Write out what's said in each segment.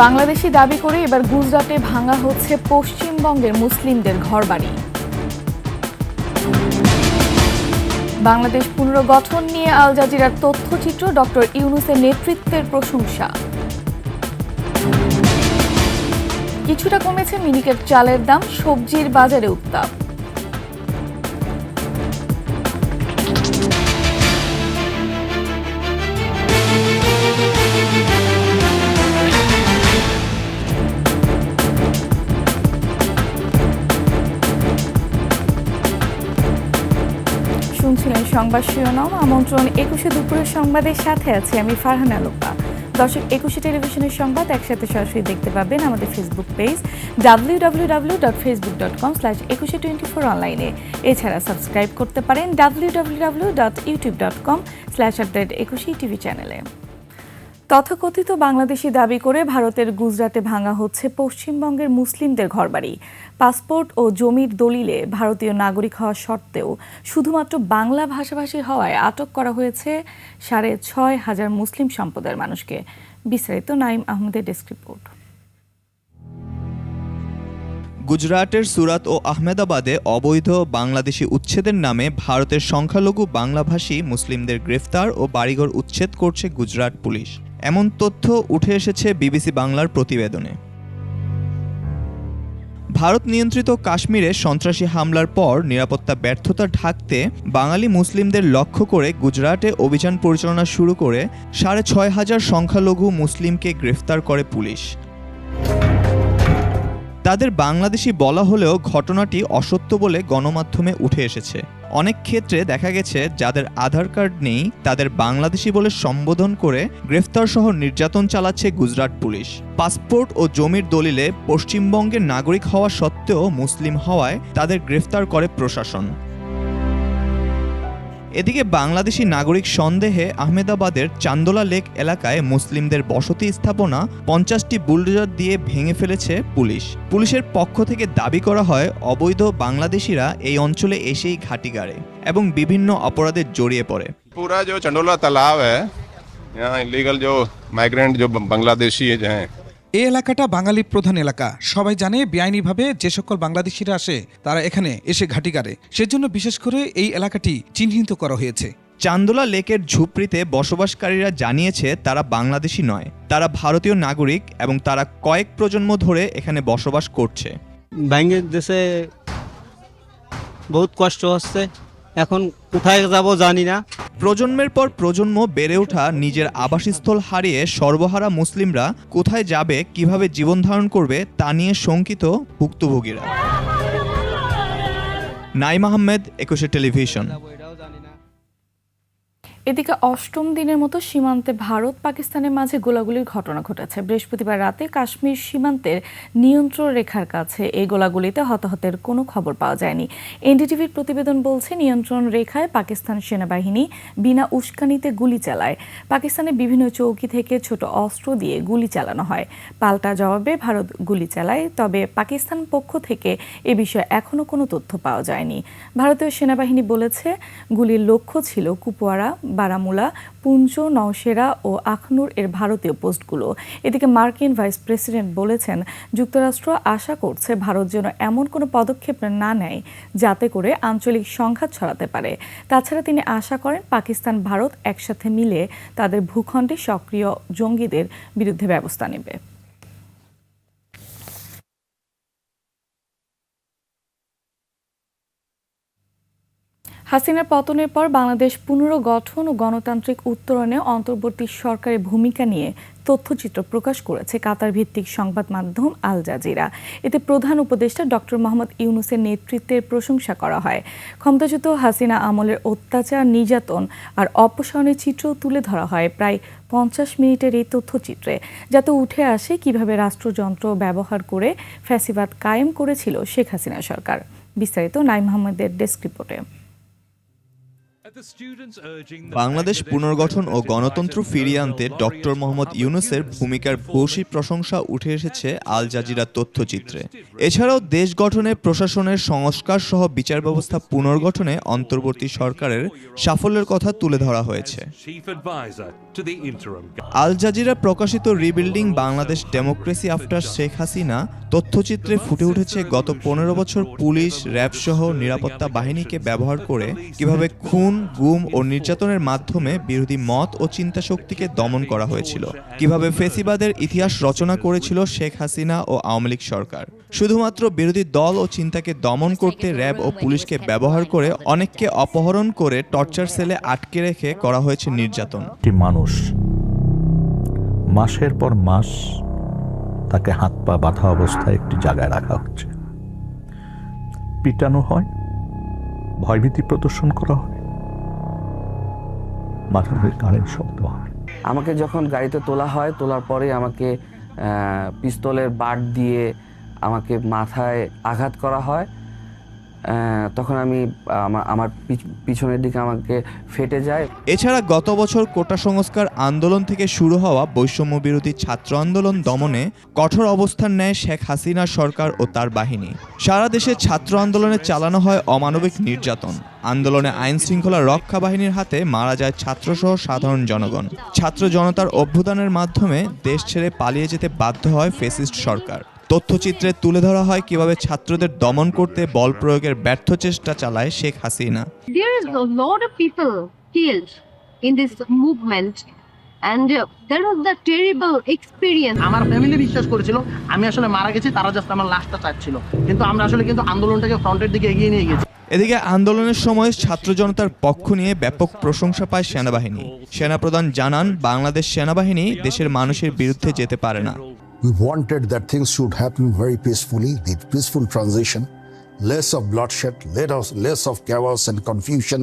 বাংলাদেশি দাবি করে এবার গুজরাটে ভাঙা হচ্ছে পশ্চিমবঙ্গের মুসলিমদের ঘরবাড়ি। বাংলাদেশ পুনর্গঠন নিয়ে আল জাজিরার তথ্যচিত্র, ডক্টর ইউনূসের নেতৃত্বের প্রশংসা। কিছুটা কমেছে মিনিকেট চালের দাম, সবজির বাজারে উত্তাপ। শুনছিলেন সংবাদ শিরোনাম। আমন্ত্রণ 21 দুপুরের সংবাদের সাথে আছি আমি ফারহানা লোপা। দর্শক, 21 টেলিভিশনের সংবাদ একসাথে সরাসরি দেখতে পাবেন আমাদের ফেসবুক পেজ www.facebook.com/2124 অনলাইনে। এছাড়া সাবস্ক্রাইব করতে পারেন www.youtube.com/21TV চ্যানেলে। তথাকথিত বাংলাদেশি দাবি করে ভারতের গুজরাটে ভাঙা হচ্ছে পশ্চিমবঙ্গের মুসলিমদের ঘরবাড়ি। পাসপোর্ট ও জমির দলিলে ভারতীয় নাগরিক হওয়া সত্ত্বেও শুধুমাত্র বাংলা ভাষাভাষী হওয়ায় আটক করা হয়েছে 6,500 মুসলিম সম্প্রদায়ের মানুষকে। বিস্তারিত নাইম আহমেদের ডেস্ক রিপোর্ট। গুজরাটের সুরাত ও আহমেদাবাদে অবৈধ বাংলাদেশি উচ্ছেদের নামে ভারতের সংখ্যালঘু বাংলাভাষী মুসলিমদের গ্রেফতার ও বাড়িঘর উচ্ছেদ করছে গুজরাট পুলিশ। এমন তথ্য উঠে এসেছে বিবিসি বাংলার প্রতিবেদনে। ভারত নিয়ন্ত্রিত কাশ্মীরে সন্ত্রাসী হামলার পর নিরাপত্তা ব্যর্থতা ঢাকতে বাঙালি মুসলিমদের লক্ষ্য করে গুজরাটে অভিযান পরিচালনা শুরু করে 6,500 সংখ্যালঘু মুসলিমকে গ্রেফতার করে পুলিশ। তাদের বাংলাদেশি বলা হলেও ঘটনাটি অসত্য বলে গণমাধ্যমে উঠে এসেছে। অনেক ক্ষেত্রে দেখা গেছে যাদের আধার কার্ড নেই তাদের বাংলাদেশি বলে সম্বোধন করে গ্রেফতার সহ নির্যাতন চালাচ্ছে গুজরাট পুলিশ। পাসপোর্ট ও জমির দলিলে পশ্চিমবঙ্গের নাগরিক হওয়া সত্ত্বেও মুসলিম হওয়ায় তাদের গ্রেফতার করে প্রশাসন। এদিকে বাংলাদেশি নাগরিক সন্দেহে আহমেদাবাদের চান্দোলা লেক এলাকায় মুসলিমদের বসতি স্থাপনা 50টি বুলডোজার দিয়ে ভেঙে ফেলেছে পুলিশ। পুলিশের পক্ষ থেকে দাবি করা হয় অবৈধ বাংলাদেশিরা এই অঞ্চলে এসেই ঘাঁটি গাড়ে এবং বিভিন্ন অপরাধে জড়িয়ে পড়ে। पूरा जो चंडोला तालाब है, यहाँ इलीगल जो माइग्रेंट जो बांग्लादेशी हैं। এই এলাকাটা বাঙালি প্রধান এলাকা। সবাই জানে বেআইনিভাবে যে সকল বাংলাদেশিরা আসে তারা এখানে এসে ঘাঁটি গাড়ে। সেজন্য বিশেষ করে এই এলাকাটি চিহ্নিত করা হয়েছে। চান্দোলা লেকের ঝুপড়িতে বসবাসকারীরা জানিয়েছে তারা বাংলাদেশি নয়, তারা ভারতীয় নাগরিক এবং তারা কয়েক প্রজন্ম ধরে এখানে বসবাস করছে। ব্যাঙ্গের দেশে বহুত কষ্ট হচ্ছে, এখন কোথায় যাব জানি না। প্রজন্মের পর প্রজন্ম বেড়ে ওঠা নিজের আবাসস্থল হারিয়ে সর্বহারা মুসলিমরা কোথায় যাবে, কিভাবে জীবন ধারণ করবে তা নিয়ে শঙ্কিত ভুক্তভোগীরা। নাইম আহমেদ, 21 টেলিভিশন। এদিকে অষ্টম দিনের মতো সীমান্তে ভারত পাকিস্তানের মাঝে গোলাগুলির ঘটনা ঘটেছে। বৃহস্পতিবার রাতে কাশ্মীর সীমান্তের নিয়ন্ত্রণ রেখার কাছে এই গোলাগুলিতে হতাহতের কোনো খবর পাওয়া যায়নি। এনডিটিভির প্রতিবেদন বলছে, নিয়ন্ত্রণ রেখায় পাকিস্তান সেনাবাহিনী বিনা উস্কানিতে গুলি চালায়। পাকিস্তানের বিভিন্ন চৌকি থেকে ছোট অস্ত্র দিয়ে গুলি চালানো হয়। পাল্টা জবাবে ভারত গুলি চালায়, তবে পাকিস্তান পক্ষ থেকে এ বিষয়ে এখনও কোনো তথ্য পাওয়া যায়নি। ভারতীয় সেনাবাহিনী বলেছে গুলির লক্ষ্য ছিল কুপওয়ারা, বারামুলা, পুঞ্চ, নওশেরা ও আখনুর এর ভারতীয় পোস্টগুলো। এদিকে মার্কিন ভাইস প্রেসিডেন্ট বলেছেন, যুক্তরাষ্ট্র আশা করছে ভারত যেন এমন কোনো পদক্ষেপ না নেয় যাতে করে আঞ্চলিক সংঘাত ছড়াতে পারে। তাছাড়া তিনি আশা করেন পাকিস্তান ভারত একসাথে মিলে তাদের ভূখণ্ডে সক্রিয় জঙ্গিদের বিরুদ্ধে ব্যবস্থা নেবে। হাসিনার পতনের পর বাংলাদেশ পুনর্গঠন ও গণতান্ত্রিক উত্তরণে অন্তর্বর্তী সরকারের ভূমিকা নিয়ে তথ্যচিত্র প্রকাশ করেছে কাতার ভিত্তিক সংবাদ মাধ্যম আল জাজিরা। এতে প্রধান উপদেষ্টা ডক্টর মোহাম্মদ ইউনূসের নেতৃত্বের প্রশংসা করা হয়। ক্ষমতাচ্যুত হাসিনা আমলের অত্যাচার, নির্যাতন আর অপসারণের চিত্র তুলে ধরা হয় প্রায় 50 মিনিটের এই তথ্যচিত্রে, যাতে উঠে আসে কিভাবে রাষ্ট্রযন্ত্র ব্যবহার করে ফ্যাসিবাদ কায়েম করেছিল শেখ হাসিনা সরকার। বিস্তারিত নাইম আহমেদের ডেস্ক রিপোর্টে। বাংলাদেশ পুনর্গঠন ও গণতন্ত্র ফিরিয়ে আনতে ডক্টর মোহাম্মদ ইউনূসের ভূমিকার ভূয়সী প্রশংসা উঠে এসেছে আল জাজিরা তথ্যচিত্রে। এছাড়াও দেশ গঠনে প্রশাসনের সংস্কার সহ বিচার ব্যবস্থা পুনর্গঠনে অন্তর্বর্তী সরকারের সাফল্যের কথা তুলে ধরা হয়েছে। আল জাজিরা প্রকাশিত rebuilding Bangladesh democracy after Sheikh Hasina তথ্যচিত্রে ফুটে উঠেছে গত 15 বছর পুলিশ, র্যাব সহ নিরাপত্তা বাহিনীকে ব্যবহার করে কিভাবে খুন, গুম ও নির্যাতনের মাধ্যমে বিরোধী মত ও চিন্তা শক্তিকে দমন করা হয়েছিল, কিভাবে ফেসিবাদের ইতিহাস রচনা করেছিল শেখ হাসিনা ও আওয়ামী লীগ সরকার। শুধুমাত্র বিরোধী দল ও চিন্তাকে দমন করতে র্যাব ও পুলিশকে ব্যবহার করে অনেককে অপহরণ করে টর্চার সেলে আটকে রেখে করা হয়েছে নির্যাতন। মানুষ মাসের পর মাস তাকে হাত পা বাঁধা অবস্থায় একটি জায়গায় রাখা হচ্ছে, পিটানো হয়, ভয়ভীতি প্রদর্শন করা হয়, মাথার কারেন্ট শব্দ হয়। আমাকে যখন গাড়িতে তোলা হয়, তোলার পরে আমাকে পিস্তলের বাট দিয়ে আমাকে মাথায় আঘাত করা হয়। তখন আমি আমার পিছনের দিকে আমাকে ফেটে যায়। এছাড়া গত বছর কোটা সংস্কার আন্দোলন থেকে শুরু হওয়া বৈষম্য বিরোধী ছাত্র আন্দোলন দমনে কঠোর অবস্থান নেয় শেখ হাসিনা সরকার ও তার বাহিনী। সারা দেশে ছাত্র আন্দোলনে চালানো হয় অমানবিক নির্যাতন। আন্দোলনে আইন শৃঙ্খলা রক্ষা বাহিনীর হাতে মারা যায় ছাত্রসহ সাধারণ জনগণ। ছাত্র জনতার অভ্যুত্থানের মাধ্যমে দেশ ছেড়ে পালিয়ে যেতে বাধ্য হয় ফ্যাসিস্ট সরকার। তথ্যচিত্রে তুলে ধরা হয় কিভাবে ছাত্রদের দমন করতে বল প্রয়োগের ব্যর্থ চেষ্টা চালায় Sheikh Hasina. There is a lot of people killed in this movement and there was the terrible experience. আমার ফ্যামিলি বিশ্বাস করেছিল আমি আসলে মারা গেছি, তারা জাস্ট আমার লাশটা চাচ্ছিল, কিন্তু আমরা আসলে আন্দোলনটাকে ফ্রন্টের দিকে এগিয়ে নিয়ে গেছি। এদিকে আন্দোলনের সময় ছাত্র জনতার পক্ষ নিয়ে ব্যাপক প্রশংসা পায় সেনাবাহিনী। সেনাপ্রধান জানান, বাংলাদেশ সেনাবাহিনী দেশের মানুষের বিরুদ্ধে যেতে পারে না। We wanted that things should happen very peacefully, the peaceful transition, less of bloodshed, less of chaos and confusion,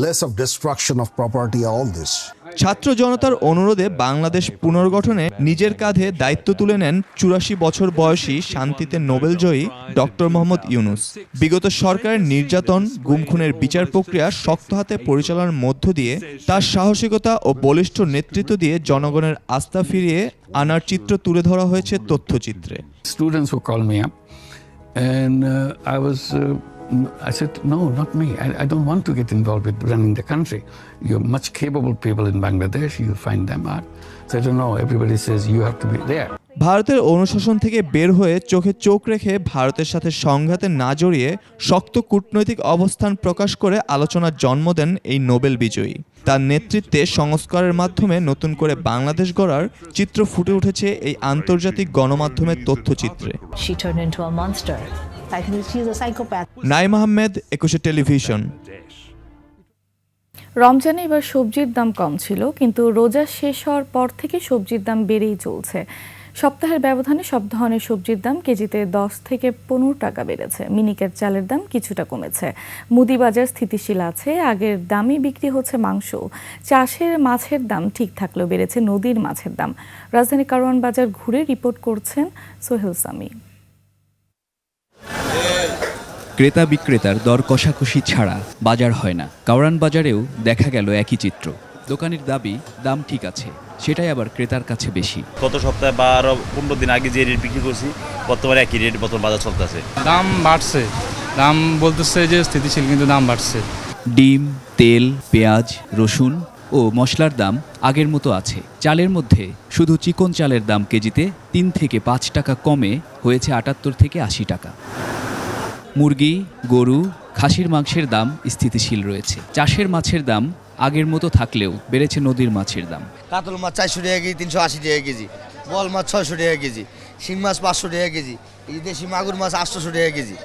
less of destruction of property, all this. ছাত্র জনতার অনুরোধে বাংলাদেশ পুনর্গঠনে নিজের কাঁধে দায়িত্ব তুলে নেন 84 বছর বয়সী শান্তিতে নোবেলজয়ী ডক্টর মোহাম্মদ ইউনূস। বিগত সরকারের নির্যাতন, গুম খুনের বিচার প্রক্রিয়া শক্ত হাতে পরিচালনার মধ্য দিয়ে তার সাহসিকতা ও বলিষ্ঠ নেতৃত্ব দিয়ে জনগণের আস্থা ফিরিয়ে আনার চিত্র তুলে ধরা হয়েছে তথ্যচিত্রে। Students who called me up and I said, no, not me. I don't want to get involved with running the country. You're much capable people in Bangladesh. You find them out. So I don't know. Everybody says you have to be there. ভারতের অনুশাসন থেকে বের হয়ে চোখে চোখ রেখে ভারতের সাথে সংঘাতে না জড়িয়ে শক্ত কূটনৈতিক অবস্থান প্রকাশ করে আলোচনার জন্ম দেন এই নোবেল বিজয়ী। তার নেতৃত্বে সংস্কারের মাধ্যমে নতুন করে বাংলাদেশ গড়ার চিত্র ফুটে উঠেছে এই আন্তর্জাতিক গণমাধ্যমের তথ্যচিত্রে। নাইম আহমেদ, 21 টেলিভিশন। রমজানে এবার সবজির দাম কম ছিল, কিন্তু রোজা শেষ হওয়ার পর থেকে সবজির দাম বেড়েই চলছে। সপ্তাহের ব্যবধানে সব ধরনের সবজির দাম কেজিতে 10 থেকে 15 টাকা বেড়েছে। মিনিকেট চালের দাম কিছুটা কমেছে। মুদি বাজার স্থিতিশীল আছে, আগের দামই বিক্রি হচ্ছে মাংস। চাষের মাছের দাম ঠিক থাকলেও বেড়েছে নদীর মাছের দাম। রাজধানী কারওয়ান বাজার ঘুরে রিপোর্ট করছেন সোহেল সামি। ক্রেতা বিক্রেতার দর কষাকষি ছাড়া বাজার হয় না। কারওয়ান বাজারেও দেখা গেল একই চিত্র। দোকানির দাবি দাম ঠিক আছে, সেটাই আবার ক্রেতার কাছে বেশি। গত সপ্তাহে বা আরো 15 দিন আগে যে রেট বিক্রি করছি, বর্তমানে একই রেট বর্তমান বাজার চলতেছে। দাম বাড়ছে, দাম বলতেছে যে স্থিতিশীল, কিন্তু দাম বাড়ছে। ডিম, তেল, পেঁয়াজ, রসুন ও মশলার দাম আগের মতো আছে। চালের মধ্যে শুধু চিকন চালের দাম কেজিতে 3 থেকে 5 টাকা কমে হয়েছে 78 থেকে 80 টাকা। মুরগি, গরু, খাসির মাংসের দাম স্থিতিশীল রয়েছে। চাষের মাছের দাম আগের মতো থাকলেও বেড়েছে নদীর মাছের দাম। কাতল মাছ 400 টাকা কেজি, 380 টাকা কেজি, বল মাছ 600 টাকা কেজি, শিং মাছ 500 টাকা কেজি, এই দেশি মাগুর মাছ 800 টাকা কেজি।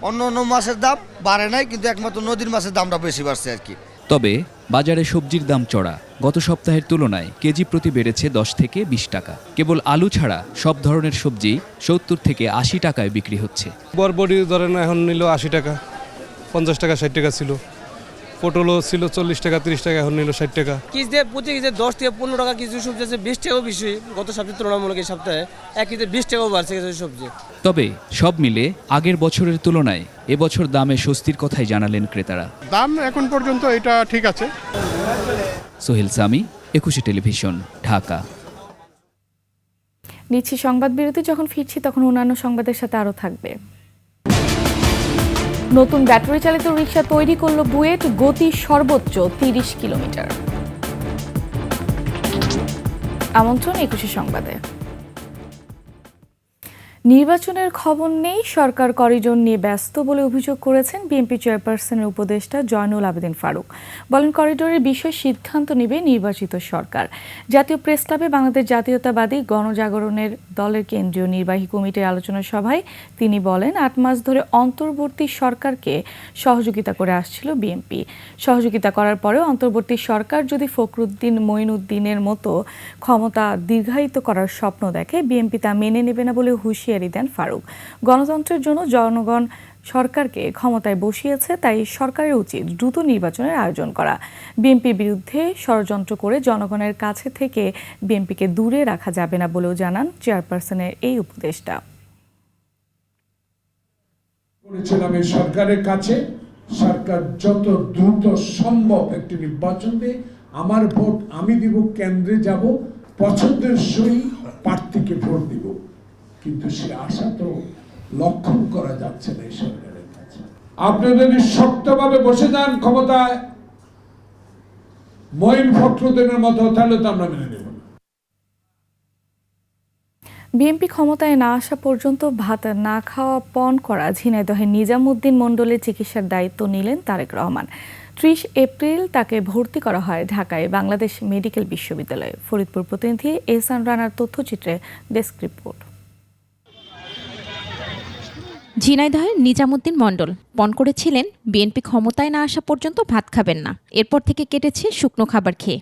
অন্য অন্য মাছের দাম বাড়ে নাই, কিন্তু একমাত্র নদীর মাছের দামটা বেশি বাড়ছে আর কি। তবে বাজারে সবজির দাম চড়া। গত সপ্তাহের তুলনায় কেজি প্রতি বেড়েছে 10 থেকে 20 টাকা। কেবল আলু ছাড়া সব ধরনের সবজি 70 থেকে 80 টাকায় বিক্রি হচ্ছে। বরবটি ধরেন এখন নিল 80 টাকা, 50 টাকা 60 টাকা ছিল। পটলও ছিল 40 টাকা 30 টাকা, এখন নিল 60 টাকা। কেজিতে প্রতি কেজিতে 10 থেকে 15 টাকা কিছু সবজি আছে, 20 টাকাও বেশি গত সপ্তাহে তুলনামূলক এই সপ্তাহে এক কেজিতে 20 টাকাও বাড়ছে কিছু সবজি। তবে সব মিলে আগের বছরের তুলনায় এবছর দামে স্বস্তির কথাই জানালেন ক্রেতারা। দাম এখন পর্যন্ত এটা ঠিক আছে। সোহেল সামি, একুশে টেলিভিশন, ঢাকা। নিচ্ছি সংবাদ বিরতি, যখন ফিরছি তখন অন্যান্য সংবাদের সাথে আরও থাকবে। নতুন ব্যাটারি চালিত রিকশা তৈরি করল বুয়েট, গতি সর্বোচ্চ 30 কিলোমিটার। আমন্ত্রণ একুশে সংবাদে। নির্বাচনের খবর নেই, সরকার করিডোর নিয়ে ব্যস্ত বলে অভিযোগ করেছেন বিএনপি চেয়ারপারসনের উপদেষ্টা জয়নুল আবেদিন ফারুক। বলেন, করিডোরের বিষয়ে সিদ্ধান্ত নেবে নির্বাচিত সরকার। জাতীয় প্রেস ক্লাবে বাংলাদেশ জাতীয়তাবাদী গণজাগরণের দলের কেন্দ্রীয় নির্বাহী কমিটির আলোচনা সভায় তিনি বলেন, 8 মাস ধরে অন্তর্বর্তী সরকারকে সহযোগিতা করে আসছিল বিএনপি। সহযোগিতা করার পরেও অন্তর্বর্তী সরকার যদি ফখরুদ্দিন মঈনুদ্দিনের মতো ক্ষমতা দীর্ঘায়িত করার স্বপ্ন দেখে, বিএনপি তা মেনে নেবে না বলে হুঁশিয়ারি দেন ফারুক। গণতন্ত্রের জন্য জনগণ সরকারকে ক্ষমতায় বসিয়েছে, তাই সরকারের উচিত দ্রুত নির্বাচনের আয়োজন করা। বিএনপির বিরুদ্ধে ষড়যন্ত্র করে জনগণের কাছে থেকে বিএনপিকে দূরে রাখা যাবে না বলেও জানান চেয়ারপারসনের এই উপদেষ্টা। বলেছিলাম এই সরকারের কাছে সরকার যত দ্রুত সম্ভব একটি নির্বাচন দিয়ে আমার ভোট আমি দিব, কেন্দ্রে যাব, পছন্দের সই প্রার্থীকে ভোট দিব, কিন্তু সে আশা তো লক্ষণ করা যাচ্ছে না এই সরকারের কাছে। আপনি যদি শক্তভাবে বসে যান ক্ষমতায় মঈন ফখরুদ্দিনের মতো, তাহলে তো আমরা মেনে নেব না। বিএনপি ক্ষমতায় না আসা পর্যন্ত ভাত না খাওয়া পণ করা ঝিনাইদহের নিজামুদ্দিন মণ্ডলের চিকিৎসার দায়িত্ব নিলেন তারেক রহমান। 30 এপ্রিল তাকে ভর্তি করা হয় ঢাকায় বাংলাদেশ মেডিকেল বিশ্ববিদ্যালয়ে। ফরিদপুর প্রতিনিধি এহসান রানার তথ্যচিত্রে ডেস্ক রিপোর্ট। ঝিনাইদহের নিজামুদ্দিন মণ্ডল পণ করেছিলেন বিএনপি ক্ষমতায় না আসা পর্যন্ত ভাত খাবেন না। এরপর থেকে কেটেছে শুকনো খাবার খেয়ে।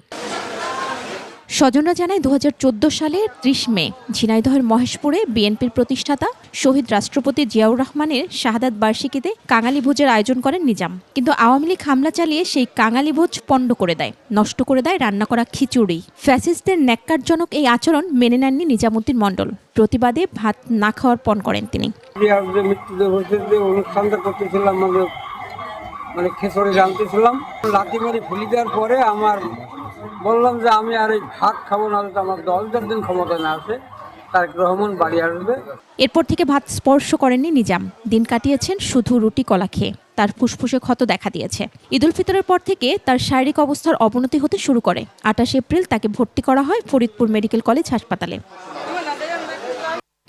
স্বজনরা জানায় 2014 সালের 30 মে ঝিনাইদহের মহেশপুরে বিএনপির প্রতিষ্ঠাতা শহীদ রাষ্ট্রপতি জিয়াউর রহমানের শাহাদাত বার্ষিকীতে কাঙালি ভোজের আয়োজন করেন নিজাম। কিন্তু আওয়ামী লীগ হামলা চালিয়ে সেই কাঙালি ভোজ পণ্ড করে দেয়, নষ্ট করে দেয় রান্না করা খিচুড়ি। ফ্যাসিস্টদের ন্যাক্কারজনক এই আচরণ মেনে নেননি নিজামুদ্দিন মণ্ডল। প্রতিবাদে ভাত না খাওয়ার পণ করেন তিনি। অনুষ্ঠানটা করতেছিলাম, মানে খিচুড়ি রাঁধতেছিলাম, লাঠি মারি ফুলি দেওয়ার পরে আমার বললাম যে আমি আর এই ভাত খাবো না, আমার 10 দিন ক্ষমতা না আসে তারেক রহমান বাড়ি আসবে। এরপর থেকে ভাত স্পর্শ করেননি নিজাম। দিন কাটিয়েছেন শুধু রুটি কলা খেয়ে। তার ফুসফুসে ক্ষত দেখা দিয়েছে। ঈদুল ফিতরের পর থেকে তার শারীরিক অবস্থার অবনতি হতে শুরু করে। 28 এপ্রিল তাকে ভর্তি করা হয় ফরিদপুর মেডিকেল কলেজ হাসপাতালে।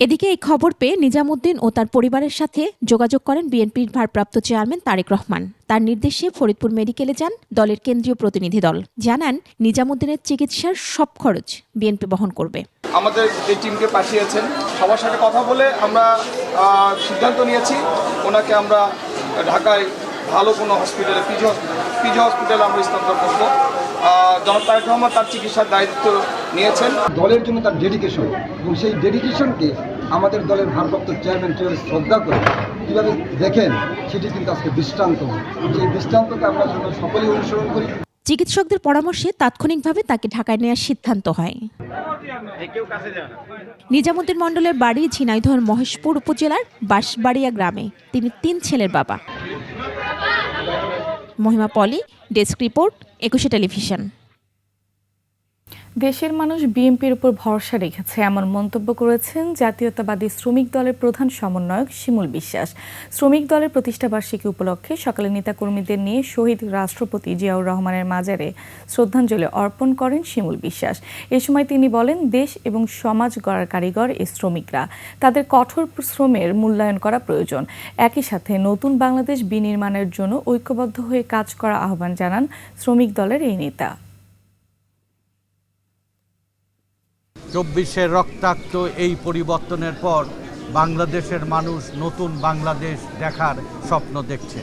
এদিকে এই খবর পেয়ে নিজামুদ্দিন ও তার পরিবারের সাথে যোগাযোগ করেন বিএনপির ভারপ্রাপ্ত চেয়ারম্যান তারেক রহমান। তার নির্দেশে ফরিদপুর মেডিকেলে যান দলের কেন্দ্রীয় প্রতিনিধি দল। জানান, নিজামুদ্দিনের চিকিৎসার সব খরচ বিএনপি বহন করবে। আমাদের যে টিমকে পাঠিয়েছেন সবার সাথে কথা বলে আমরা সিদ্ধান্ত নিয়েছি ওনাকে আমরা ঢাকায় ভালো কোনো হসপিটালে পিজি হসপিটালে আমরা স্থানান্তর করবো। জনাব তারেক রহমান তার চিকিৎসার দায়িত্ব নিয়েছেন। দলের জন্য তার ডেডিকেশন এবং সেই ডেডিকেশনকে আমাদের দলের ভারপ্রাপ্ত চেয়ারম্যান শ্রদ্ধা করে কীভাবে দেখেন সেটি কিন্তু আজকে দৃষ্টান্ত। সেই দৃষ্টান্তকে আমরা সকলেই অনুসরণ করি। চিকিৎসকদের পরামর্শে তাৎক্ষণিকভাবে তাকে ঢাকায় নেওয়ার সিদ্ধান্ত হয়। নিজামুদ্দিন মণ্ডলের বাড়ি ঝিনাইদহের মহেশপুর উপজেলার বাঁশবাড়িয়া গ্রামে। তিনি 3 ছেলের বাবা। মহিমা পলি, ডেস্ক রিপোর্ট, একুশে টেলিভিশন। দেশের মানুষ বিএনপির উপর ভরসা রেখেছে এমন মন্তব্য করেছেন জাতীয়তাবাদী শ্রমিক দলের প্রধান সমন্বয়ক শিমুল বিশ্বাস। শ্রমিক দলের প্রতিষ্ঠাবার্ষিকী উপলক্ষে সকালে নেতাকর্মীদের নিয়ে শহীদ রাষ্ট্রপতি জিয়াউর রহমানের মাজারে শ্রদ্ধাঞ্জলি অর্পণ করেন শিমুল বিশ্বাস। এ সময় তিনি বলেন, দেশ এবং সমাজ গড়ার কারিগর এই শ্রমিকরা, তাদের কঠোর শ্রমের মূল্যায়ন করা প্রয়োজন। একই সাথে নতুন বাংলাদেশ বিনির্মাণের জন্য ঐক্যবদ্ধ হয়ে কাজ করা আহ্বান জানান শ্রমিক দলের এই নেতা। 24-এর রক্তাক্ত এই পরিবর্তনের পর বাংলাদেশের মানুষ নতুন বাংলাদেশ দেখার স্বপ্ন দেখছে।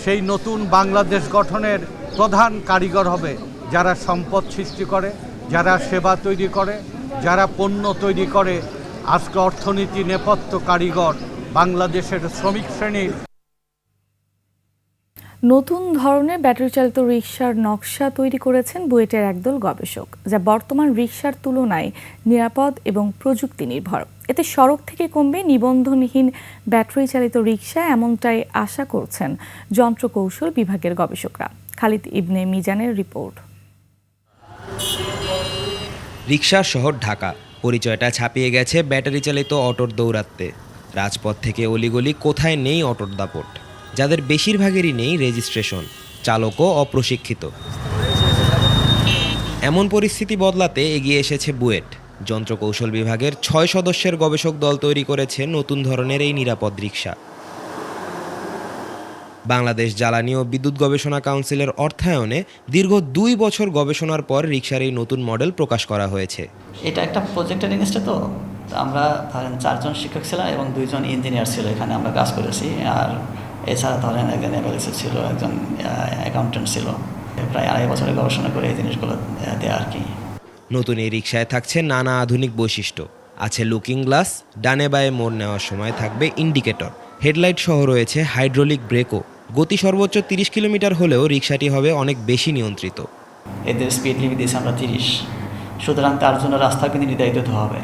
সেই নতুন বাংলাদেশ গঠনের প্রধান কারিগর হবে যারা সম্পদ সৃষ্টি করে, যারা সেবা তৈরি করে, যারা পণ্য তৈরি করে। আজকে অর্থনীতি নেপথ্য কারিগর বাংলাদেশের শ্রমিক শ্রেণীর। নতুন ধরনের ব্যাটারি চালিত রিকশার নকশা তৈরি করেছেন বুয়েটের একদল গবেষক, যা বর্তমান রিকশার তুলনায় নিরাপদ এবং প্রযুক্তি নির্ভর। এতে সড়ক থেকে কমবে নিবন্ধনহীন ব্যাটারি চালিত রিকশা, এমনটাই আশা করছেন যন্ত্রকৌশল বিভাগের গবেষকরা। খালিদ ইবনে মিজানের রিপোর্ট। রিকশার শহর ঢাকা, পরিচয়টা ছাপিয়ে গেছে ব্যাটারি চালিত অটোর দৌরাত্মে। রাজপথ থেকে অলিগলি কোথায় নেই অটোর দাপট, যাদের বেশিরভাগেরই নেই রেজিস্ট্রেশন, চালকও অপ্রশিক্ষিত। এমন পরিস্থিতি বদলাতে এগিয়ে এসেছে বুয়েট। যন্ত্রকৌশল বিভাগের ৬ সদস্যের গবেষক দল তৈরি করেছে নতুন ধরনের এই নিরাপদ রিকশা। বাংলাদেশ জ্বালানি ও বিদ্যুৎ গবেষণা কাউন্সিলের অর্থায়নে দীর্ঘ ২ বছর গবেষণার পর রিকশার এই নতুন মডেল প্রকাশ করা হয়েছে। এটা একটা প্রজেক্টের ইংলিশটা তো আমরা ধরেন ৪ জন শিক্ষক ছিলাম এবং ২ জন ইঞ্জিনিয়ার ছিল, এখানে আমরা কাজ করেছি। আর এছাড়া ধরেন একজন এমএলএসি ছিল, একজন অ্যাকাউন্টেন্ট ছিল। প্রায় ২.৫ বছরের গবেষণা করে এই জিনিসগুলো দেয়া আর কি। নতুন এই রিকশায় থাকছে নানা আধুনিক বৈশিষ্ট্য। আছে লুকিং গ্লাস, ডানে বায়ে মোড় নেওয়ার সময় থাকবে ইন্ডিকেটর, হেডলাইট সহ রয়েছে হাইড্রোলিক ব্রেকও। গতি সর্বোচ্চ ৩০ কিলোমিটার হলেও রিকশাটি হবে অনেক বেশি নিয়ন্ত্রিত। এদের স্পিড লিমিট দিয়েছে আমরা ৩০, সুতরাং তার জন্য রাস্তা কিন্তু নির্ধারিত হতে হবে।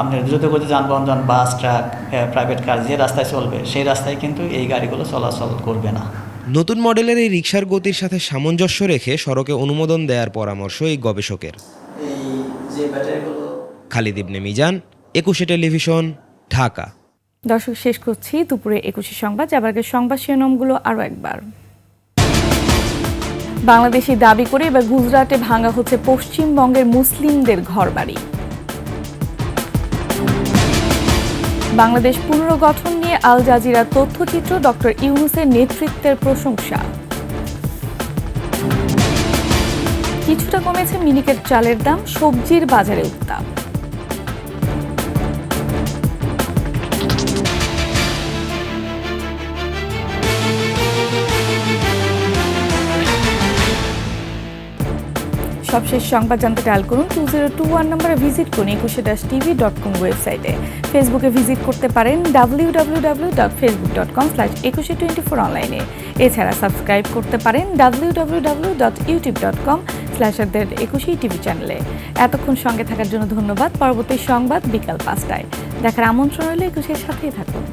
আপনার দ্রুতগতি যানবাহন, যেমন বাস, ট্রাক, প্রাইভেট কার যে রাস্তায় চলবে সেই রাস্তায় কিন্তু এই গাড়িগুলো চলাচল করবে না। নতুন মডেলের এই রিকশার গতির সাথে সামঞ্জস্য রেখে সড়কে অনুমোদন দেওয়ার পরামর্শ এই গবেষকের। খালিদ ইবনে মিজান, ২১ টেলিভিশন, ঢাকা। দর্শক, শেষ করছি দুপুরে ২১ সংবাদ। যাবার আগে সংবাদ শিরোনামগুলো আরও একবার। বাংলাদেশি দাবি করে এবার গুজরাটে ভাঙা হচ্ছে পশ্চিমবঙ্গের মুসলিমদের ঘরবাড়ি। বাংলাদেশ পুনর্গঠন নিয়ে আল জাজিরা তথ্যচিত্র, ডক্টর ইউনূসের নেতৃত্বের প্রশংসা। কিছুটা কমেছে মিনিকেট চালের দাম, সবজির বাজারে উত্তাপ। সবশেষ সংবাদ জানতে ডায়াল করুন 2021 নম্বরে, ভিজিট করুন 21-tv.com ওয়েবসাইটে। ফেসবুকে ভিজিট করতে পারেন www.facebook.com/2124 অনলাইনে। এছাড়া সাবস্ক্রাইব করতে পারেন www.youtube.com/21tv চ্যানেলে। এতক্ষণ সঙ্গে থাকার জন্য ধন্যবাদ। পরবর্তী সংবাদ বিকাল ৫টায় দেখার আমন্ত্রণ রইল। ২১-এর সাথেই থাকুন।